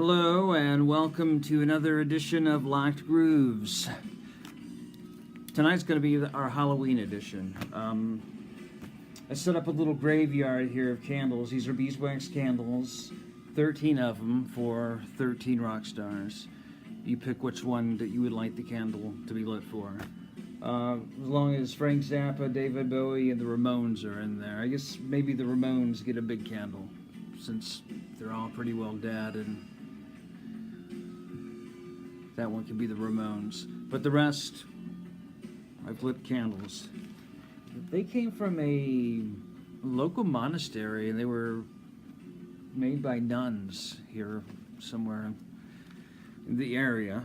Hello and welcome to another edition of Locked Grooves. Tonight's going to be our Halloween edition. I set up a little graveyard here of candles. These are beeswax candles, 13 of them for 13 rock stars. You pick which one that you would like the candle to be lit for. As long as Frank Zappa, David Bowie, and the Ramones are in there. I guess maybe the Ramones get a big candle, since they're all pretty well dead, and that one could be the Ramones. But the rest, I've lit candles. They came from a local monastery, and they were made by nuns here somewhere in the area.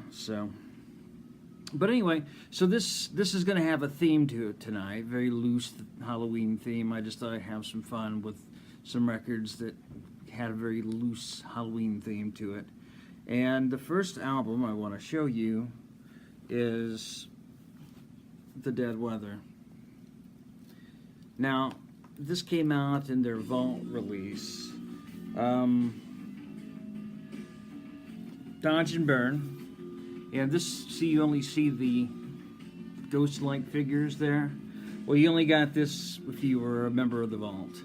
But anyway, so this is going to have a theme to it tonight, very loose Halloween theme. I just thought I'd have some fun with some records that had a very loose Halloween theme to it. And the first album I want to show you is The Dead Weather. Now, this came out in their Vault release. Dodge and Burn. And this, you only see the ghost-like figures there. Well, you only got this if you were a member of the Vault.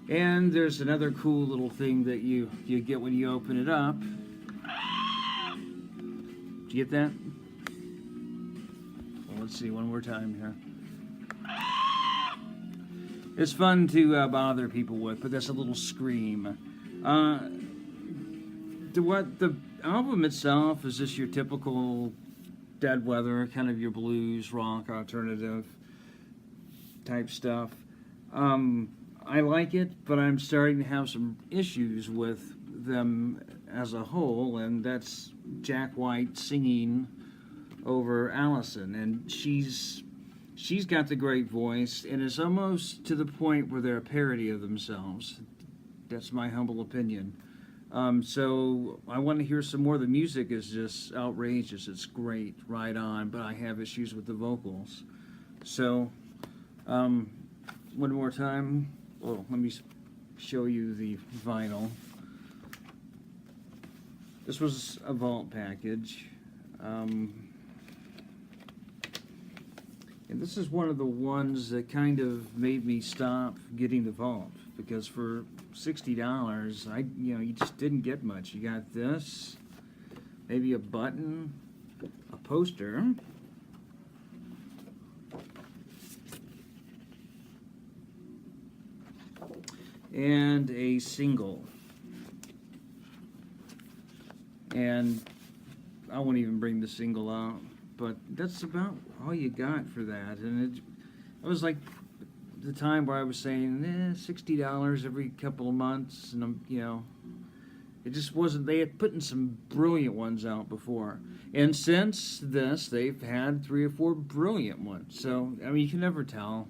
And there's another cool little thing that you get when you open it up. Did you get that? Well, let's see one more time here. It's fun to bother people with, but that's a little scream. The album itself is just your typical Dead Weather, kind of your blues, rock, alternative type stuff. I like it, but I'm starting to have some issues with them as a whole, and that's Jack White singing over Allison, and she's got the great voice, and it's almost to the point where they're a parody of themselves. That's my humble opinion. So I want to hear some more. The music is just outrageous. It's great, right on, but I have issues with the vocals. So, one more time. Oh, let me show you the vinyl. This was a Vault package. And this is one of the ones that kind of made me stop getting the Vault, because for $60, you just didn't get much. You got this, maybe a button, a poster, and a single. And I won't even bring the single out, but that's about all you got for that. And it was like the time where I was saying, $60 every couple of months, and it just wasn't. They had put in some brilliant ones out before, and since this, they've had 3 or 4 brilliant ones. So you can never tell.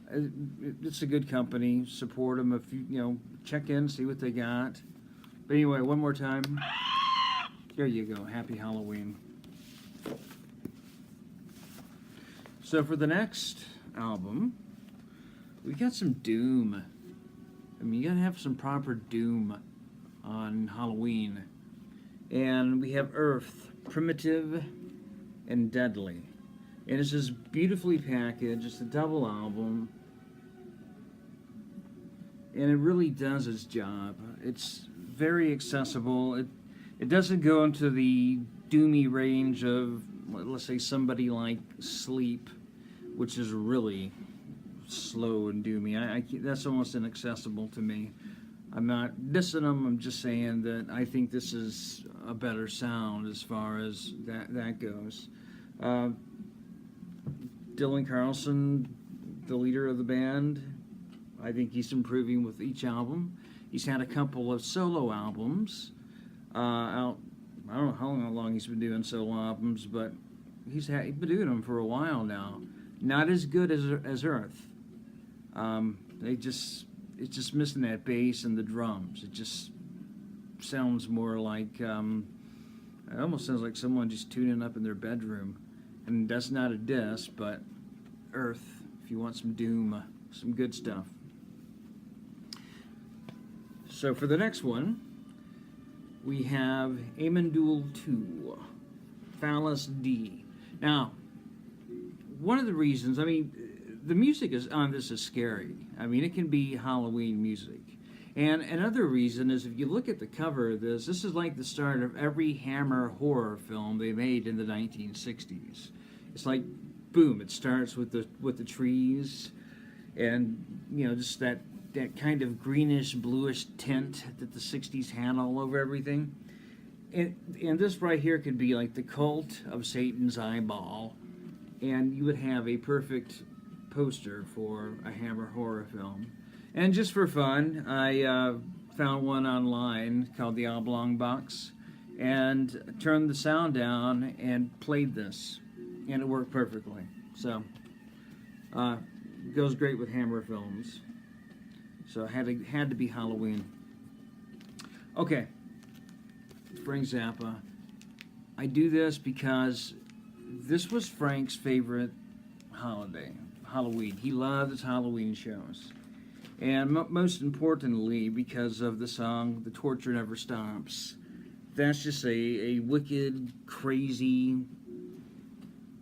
It's a good company. Support them if you check in, see what they got. But anyway, one more time. There you go. Happy Halloween. So for the next album, we got some doom. You gotta have some proper doom on Halloween. And we have Earth, Primitive and Deadly. And it's just beautifully packaged. It's a double album. And it really does its job. It's very accessible. It doesn't go into the doomy range of, let's say, somebody like Sleep, which is really slow and doomy. That's almost inaccessible to me. I'm not dissing them. I'm just saying that I think this is a better sound as far as that goes. Dylan Carlson, the leader of the band, I think he's improving with each album. He's had a couple of solo albums out. I don't know how long he's been doing solo albums, but he's been doing them for a while now. Not as good as Earth. It's just missing that bass and the drums. It just sounds more like, it almost sounds like someone just tuning up in their bedroom. And that's not a diss, but Earth, if you want some doom, some good stuff. So for the next one, we have Amandul 2, Phallus D. Now, one of the reasons, I mean, the music on this is scary. I mean, it can be Halloween music. And another reason is if you look at the cover of this is like the start of every Hammer horror film they made in the 1960s. It's like, boom, it starts with the trees and, you know, just that kind of greenish, bluish tint that the 60s had all over everything. And this right here could be like the cult of Satan's eyeball, and you would have a perfect poster for a Hammer horror film. And just for fun, I found one online called the Oblong Box, and turned the sound down and played this, and it worked perfectly. So, goes great with Hammer films. So it had to be Halloween. Okay, Frank Zappa. I do this because this was Frank's favorite holiday, Halloween. He loved his Halloween shows. And most importantly, because of the song, The Torture Never Stops. That's just a wicked, crazy,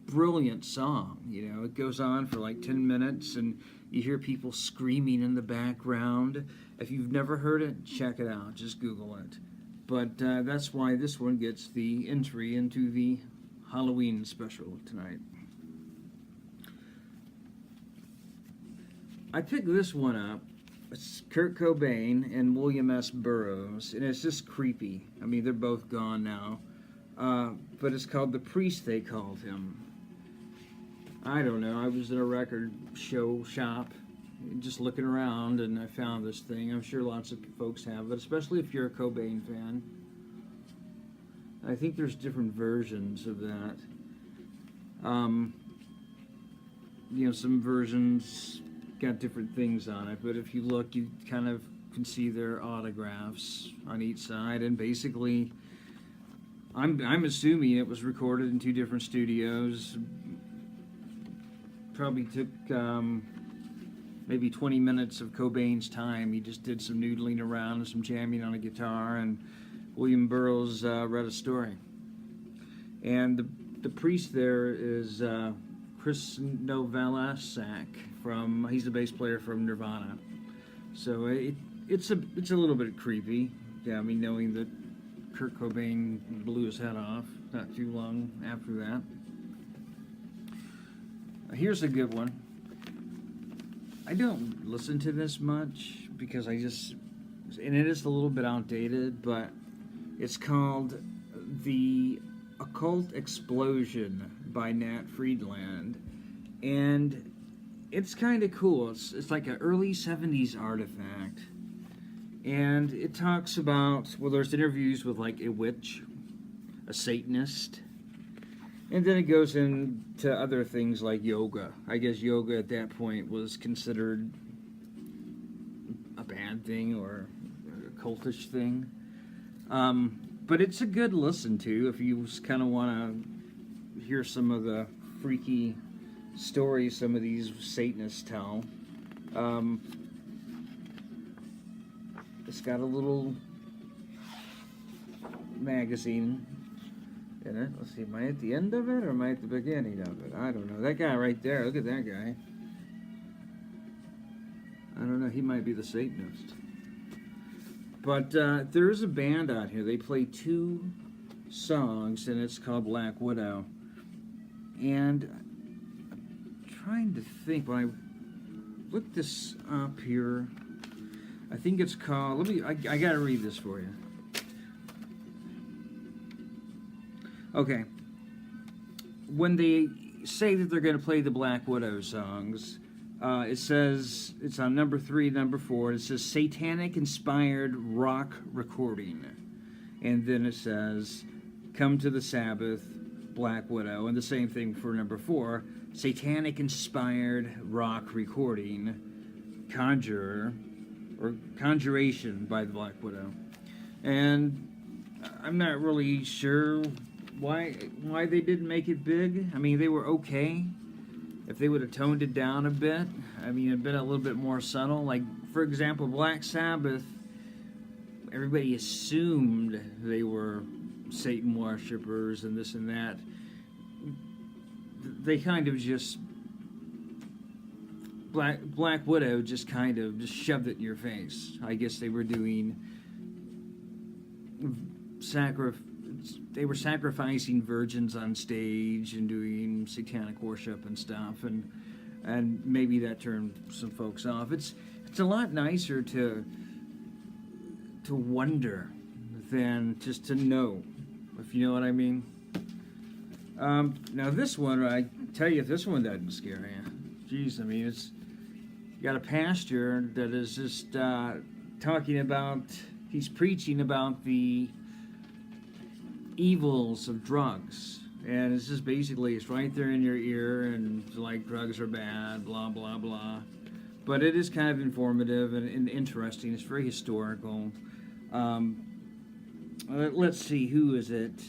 brilliant song. You know, it goes on for like 10 minutes, and you hear people screaming in the background. If you've never heard it, check it out. Just Google it. But that's why this one gets the entry into the Halloween special tonight. I picked this one up. It's Kurt Cobain and William S. Burroughs, and it's just creepy. I mean, they're both gone now. But it's called The Priest, they called him. I don't know. I was at a record shop just looking around, and I found this thing. I'm sure lots of folks have it, especially if you're a Cobain fan. I think there's different versions of that. You know, some versions got different things on it, but if you look, you kind of can see their autographs on each side, and basically, I'm assuming it was recorded in 2 different studios. Probably took maybe 20 minutes of Cobain's time. He just did some noodling around and some jamming on a guitar, and William Burroughs read a story. And the priest there is Chris Novoselic he's the bass player from Nirvana. So it's a little bit creepy. Yeah, I mean, knowing that Kurt Cobain blew his head off not too long after that. Here's a good one. I don't listen to this much because and it is a little bit outdated, but it's called The Occult Explosion by Nat Friedland, and it's kind of cool. It's like an early 70s artifact, and it talks about, well, there's interviews with like a witch, a Satanist, and then it goes into other things like yoga. I guess yoga at that point was considered a bad thing or a cultish thing. But it's a good listen to if you kind of want to hear some of the freaky stories some of these Satanists tell. It's got a little magazine in it. Let's see, am I at the end of it or am I at the beginning of it? I don't know. That guy right there, look at that guy. I don't know, he might be the Satanist. But there is a band out here. They play 2 songs, and it's called Black Widow. And I'm trying to think, when I looked this up here, I think it's called, I gotta read this for you. Okay. When they say that they're going to play the Black Widow songs, it says, it's on number 3, number 4, it says Satanic-inspired rock recording. And then it says, Come to the Sabbath, Black Widow. And the same thing for number 4, Satanic-inspired rock recording, Conjurer, or Conjuration by the Black Widow. And I'm not really sure why they didn't make it big. I mean, they were okay. If they would have toned it down a bit, I mean, it'd been a little bit more subtle. Like, for example, Black Sabbath, everybody assumed they were Satan worshippers and this and that. They kind of just Black Widow just kind of just shoved it in your face. I guess they were doing they were sacrificing virgins on stage and doing satanic worship and stuff, and maybe that turned some folks off. It's a lot nicer to wonder than just to know, if you know what I mean. Now this one, I tell you, if this one doesn't scare you, geez, I mean, it's you got a pastor that is just talking about, he's preaching about the evils of drugs, and it's just basically, it's right there in your ear, and like drugs are bad, blah blah blah. But it is kind of informative and interesting. It's very historical. Let's see, who is it?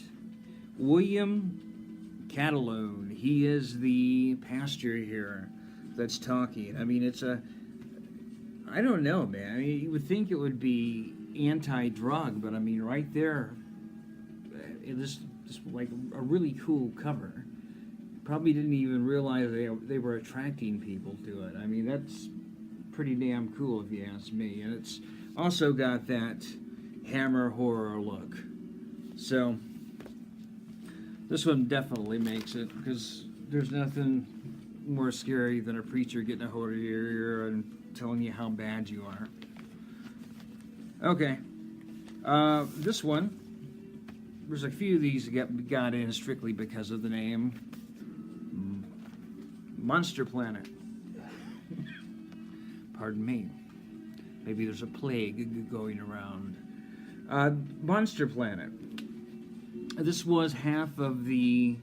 William Catalone. He is the pastor here that's talking. I mean, I don't know, man. I mean, you would think it would be anti-drug, but I mean, right there, it is just like a really cool cover. Probably didn't even realize they were attracting people to it. I mean, that's pretty damn cool if you ask me. And it's also got that Hammer horror look. So this one definitely makes it, because there's nothing more scary than a preacher getting a hold of your ear and telling you how bad you are. Okay, this one, there's a few of these that got in strictly because of the name. Monster Planet. Pardon me. Maybe there's a plague going around. Monster Planet. This was half of the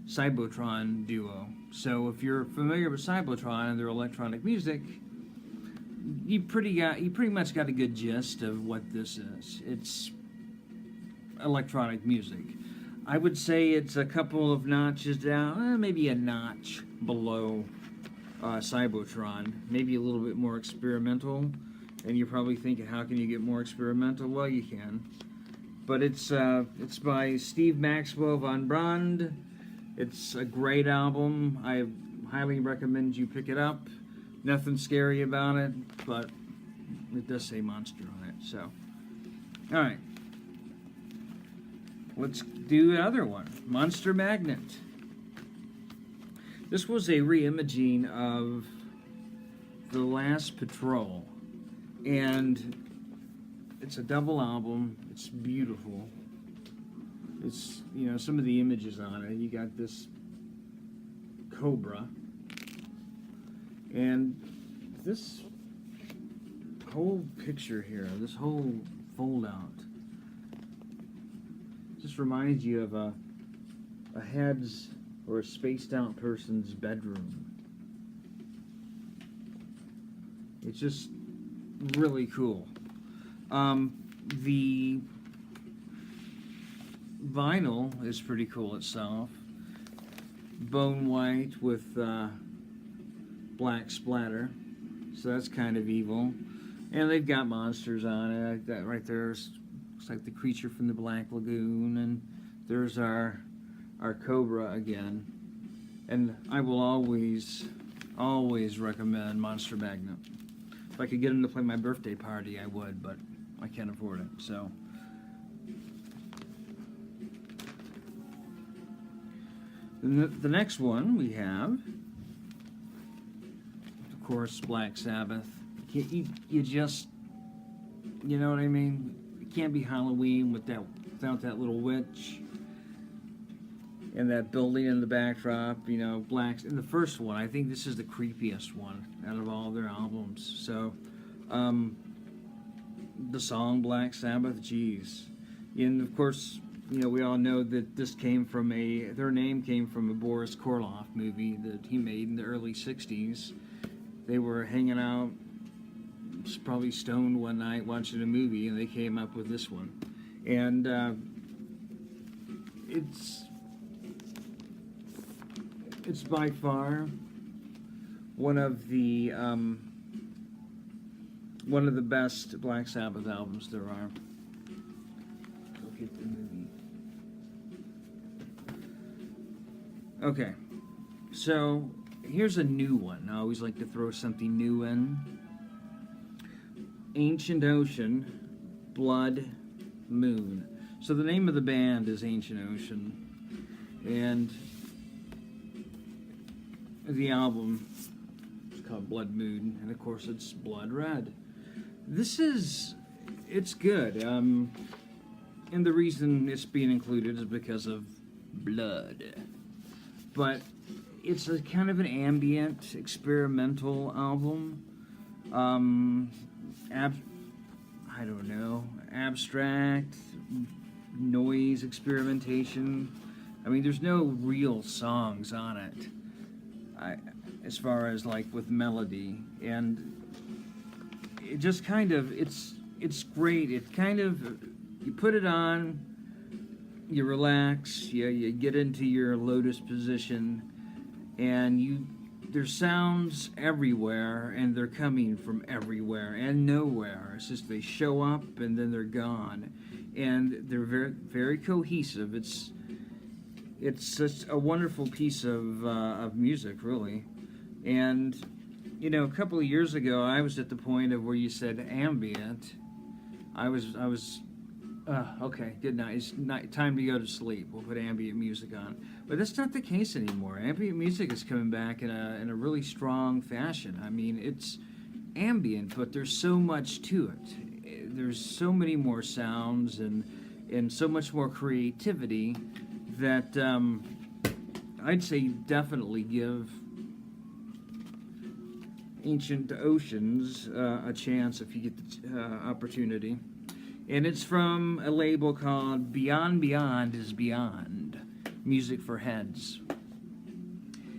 Cybotron duo. So if you're familiar with Cybotron and their electronic music, you pretty much got a good gist of what this is. It's electronic music. I would say it's a couple of notches down, maybe a notch below Cybotron, maybe a little bit more experimental. And you're probably thinking, how can you get more experimental? Well, you can. But it's by Steve Maxwell von Brand. It's a great album. I highly recommend you pick it up. Nothing scary about it, but it does say monster on it. So, all right. Let's do another one. Monster Magnet. This was a re-imaging of The Last Patrol. And it's a double album. It's beautiful. It's, you know, some of the images on it. You got this cobra. And this whole picture here, this whole fold out, just reminds you of a head's or a spaced out person's bedroom. It's just really cool. The vinyl is pretty cool itself. Bone white with black splatter, so that's kind of evil. And they've got monsters on it. That right there looks like the creature from the Black Lagoon, and there's our cobra again. And I will always recommend Monster Magnet. If I could get him to play my birthday party, I would, but I can't afford it, so. The next one we have, of course, Black Sabbath. You just, you know what I mean? It can't be Halloween without that little witch and that building in the backdrop, you know, Black. In the first one, I think this is the creepiest one out of all their albums. So, the song Black Sabbath, geez. And of course, you know, we all know that this came from their name came from a Boris Karloff movie that he made in the early 60s. They were hanging out, probably stoned one night watching a movie, and they came up with this one. And it's by far one of the best Black Sabbath albums there are. get the movie. Okay, so here's a new one. I always like to throw something new in. Ancient Ocean, Blood Moon. So the name of the band is Ancient Ocean, and the album is called Blood Moon, and of course it's blood red. It's good, and the reason it's being included is because of blood. But it's a kind of an ambient, experimental album. I don't know, abstract, noise experimentation. I mean, there's no real songs on it, as far as like with melody, and it just kind of, it's great. It kind of, you put it on, you relax, you get into your lotus position, and there's sounds everywhere, and they're coming from everywhere and nowhere. It's just they show up and then they're gone, and they're very, very cohesive. It's such a wonderful piece of music, really. And you know, a couple of years ago, I was at the point of where you said ambient. I was okay, good night. It's time to go to sleep. We'll put ambient music on. But that's not the case anymore. Ambient music is coming back in a really strong fashion. I mean, it's ambient, but there's so much to it. There's so many more sounds and so much more creativity that I'd say definitely give Ancient Oceans a chance if you get the opportunity. And it's from a label called Beyond Beyond is Beyond, Music for Heads.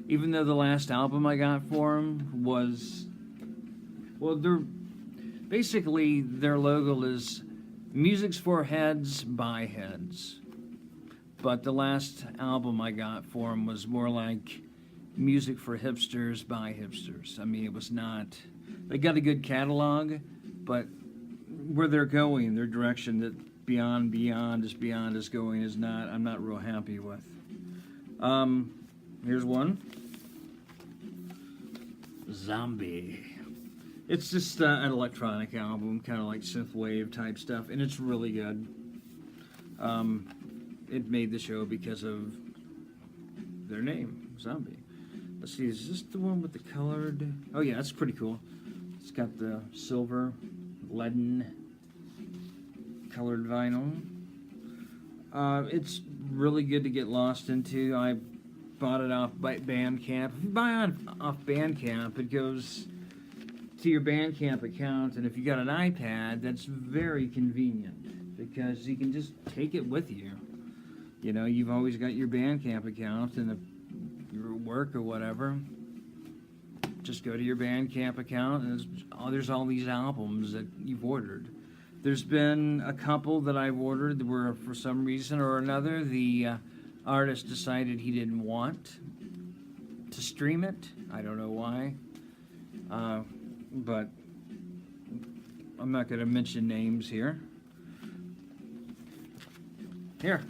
Even though the last album I got for them was, well, their logo is Music's for Heads by Heads. But the last album I got for them was more like Music for Hipsters by Hipsters. I mean, it was not, they got a good catalog, but where they're going, their direction that Beyond Beyond is going is not, I'm not real happy with. Here's one. Zombie. It's just an electronic album, kind of like synthwave type stuff, and it's really good. It made the show because of their name, Zombie. Let's see, is this the one with the colored? Oh yeah, that's pretty cool. It's got the silver, leaden, colored vinyl. It's really good to get lost into. I bought it off Bandcamp. If you buy off Bandcamp, it goes to your Bandcamp account, and if you got an iPad, that's very convenient because you can just take it with you. You know, you've always got your Bandcamp account, and if you're at work or whatever, just go to your Bandcamp account, and there's all these albums that you've ordered. There's been a couple that I've ordered where, for some reason or another, the artist decided he didn't want to stream it. I don't know why. But I'm not going to mention names here. Here.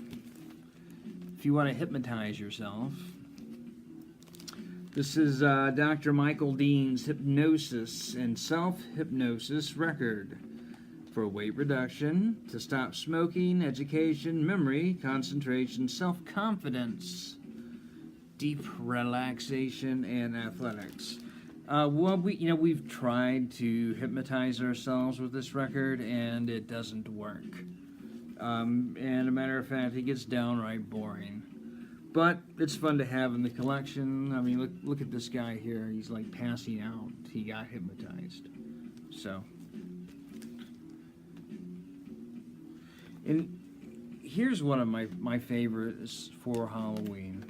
If you want to hypnotize yourself. This is Dr. Michael Dean's Hypnosis and Self-Hypnosis record for weight reduction, to stop smoking, education, memory, concentration, self-confidence, deep relaxation, and athletics. Well, we've tried to hypnotize ourselves with this record, and it doesn't work. And a matter of fact, it gets downright boring. But it's fun to have in the collection. I mean, look at this guy here. He's like passing out. He got hypnotized. So, and here's one of my favorites for Halloween.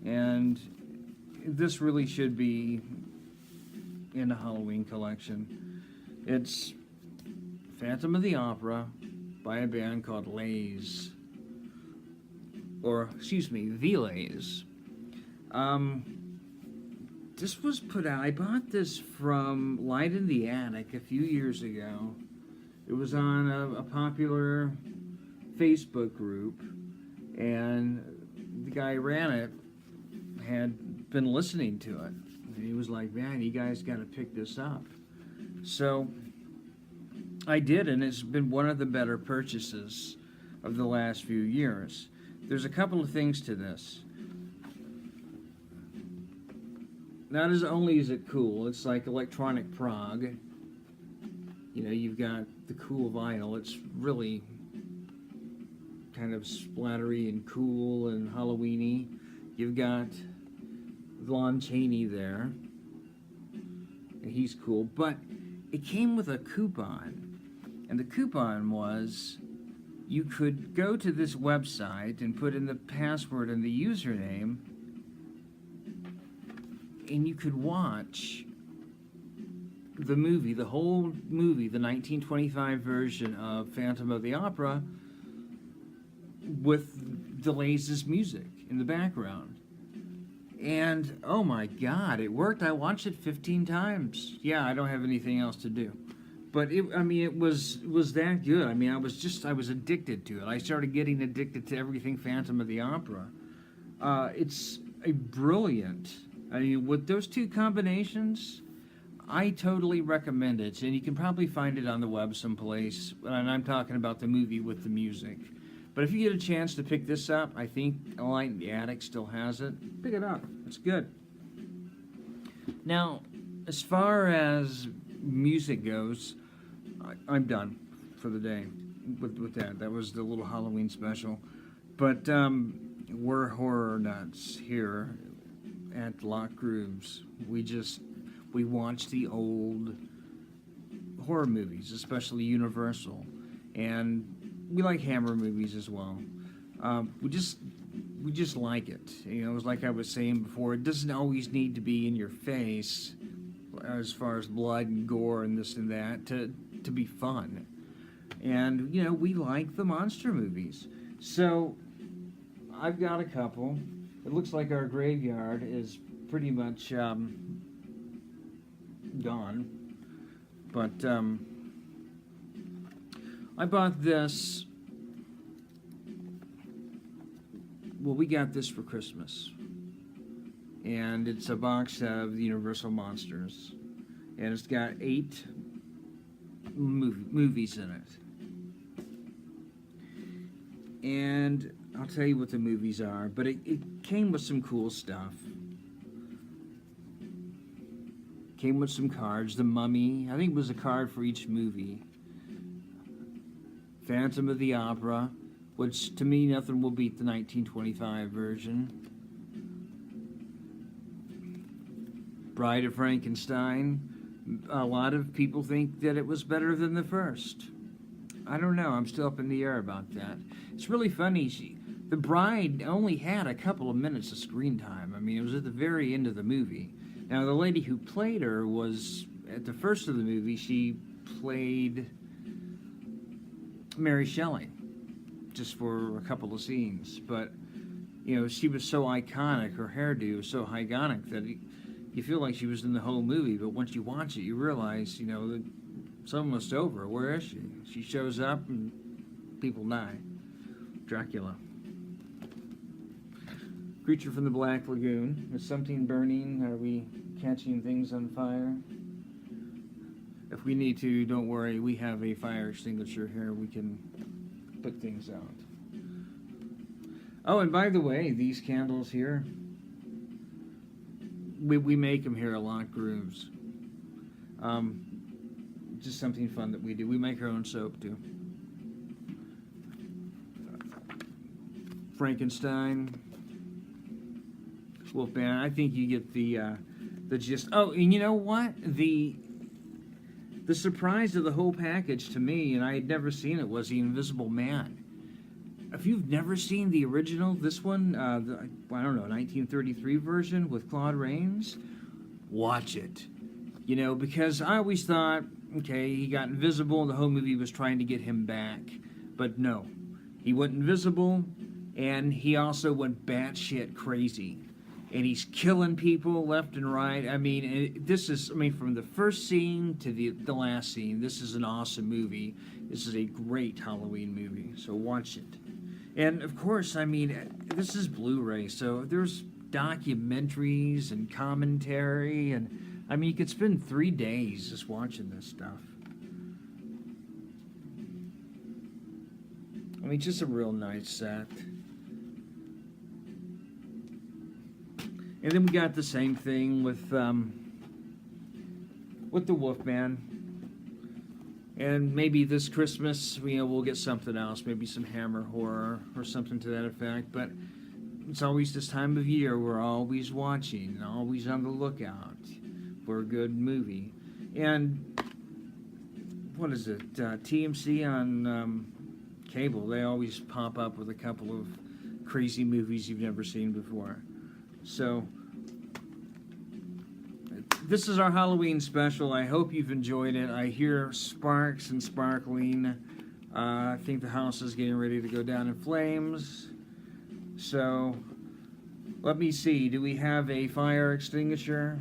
And this really should be in the Halloween collection. It's Phantom of the Opera by a band called Lays. Or, excuse me, The Lays. This was put out, I bought this from Light in the Attic a few years ago. It was on a popular Facebook group, and the guy who ran it had been listening to it. And he was like, man, you guys got to pick this up. So I did, and it's been one of the better purchases of the last few years. There's a couple of things to this. Not as only is it cool, it's like electronic prog. You know, you've got the cool vinyl. It's really kind of splattery and cool and Halloweeny. You've got Lon Chaney there. And he's cool. But it came with a coupon. And the coupon was you could go to this website and put in the password and the username, and you could watch the movie, the whole movie, the 1925 version of Phantom of the Opera, with DeLaze's music in the background. And oh my God, it worked. I watched it 15 times. Yeah, I don't have anything else to do. But it was that good. I mean, I was addicted to it. I started getting addicted to everything Phantom of the Opera. It's a brilliant. I mean, with those two combinations, I totally recommend it. And you can probably find it on the web someplace. And I'm talking about the movie with the music. But if you get a chance to pick this up, I think Light in the Attic still has it. Pick it up. It's good. Now, as far as music goes, I'm done for the day with that. That was the little Halloween special. But we're horror nuts here at Lock Grooves. We watch the old horror movies, especially Universal. And we like Hammer movies as well. We just like it. You know, it's like I was saying before, it doesn't always need to be in your face as far as blood and gore and this and that to be fun. And, you know, we like the monster movies. So, I've got a couple. It looks like our graveyard is pretty much gone. But, I bought this. Well, we got this for Christmas. And it's a box of the Universal Monsters. And it's got 8 movies in it. And I'll tell you what the movies are, but it came with some cool stuff. Came with some cards. The Mummy, I think it was a card for each movie. Phantom of the Opera, which to me nothing will beat the 1925 version. Bride of Frankenstein. A lot of people think that it was better than the first. I don't know. I'm still up in the air about that. It's really funny. The bride only had a couple of minutes of screen time. I mean, it was at the very end of the movie. Now, the lady who played her was, at the first of the movie, she played Mary Shelley, just for a couple of scenes. But, you know, she was so iconic, her hairdo was so iconic that you feel like she was in the whole movie, but once you watch it, you realize, you know, that it's almost over. Where is she? She shows up and people die. Dracula. Creature from the Black Lagoon. Is something burning? Are we catching things on fire? If we need to, don't worry. We have a fire extinguisher here. We can put things out. Oh, and by the way, these candles here, we make them here at Lock Grooves. Just something fun that we do. We make our own soap too. Frankenstein, Wolfman. I think you get the gist. Oh, and you know what? The surprise of the whole package to me, and I had never seen it, was the Invisible Man. If you've never seen the original, this one, I don't know, 1933 version with Claude Rains, watch it. You know, because I always thought, okay, he got invisible and the whole movie was trying to get him back. But no, he went invisible and he also went batshit crazy. and he's killing people left and right. I mean, from the first scene to the last scene, this is an awesome movie. This is a great Halloween movie, so watch it. And of course, I mean, this is Blu-ray, so there's documentaries and commentary, and I mean, you could spend 3 days just watching this stuff. I mean, just a real nice set. And then we got the same thing with the Wolfman. And maybe this Christmas, we'll get something else, maybe some Hammer horror or something to that effect. But it's always this time of year we're always watching, always on the lookout for a good movie. And what is it? TMC on cable, they always pop up with a couple of crazy movies you've never seen before. So this is our Halloween special. I hope you've enjoyed it. I hear sparks and sparkling. I think the house is getting ready to go down in flames. So let me see. Do we have a fire extinguisher?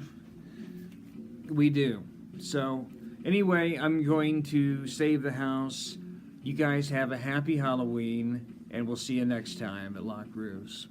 We do. So anyway, I'm going to save the house. You guys have a happy Halloween, and we'll see you next time at Lock Grooves.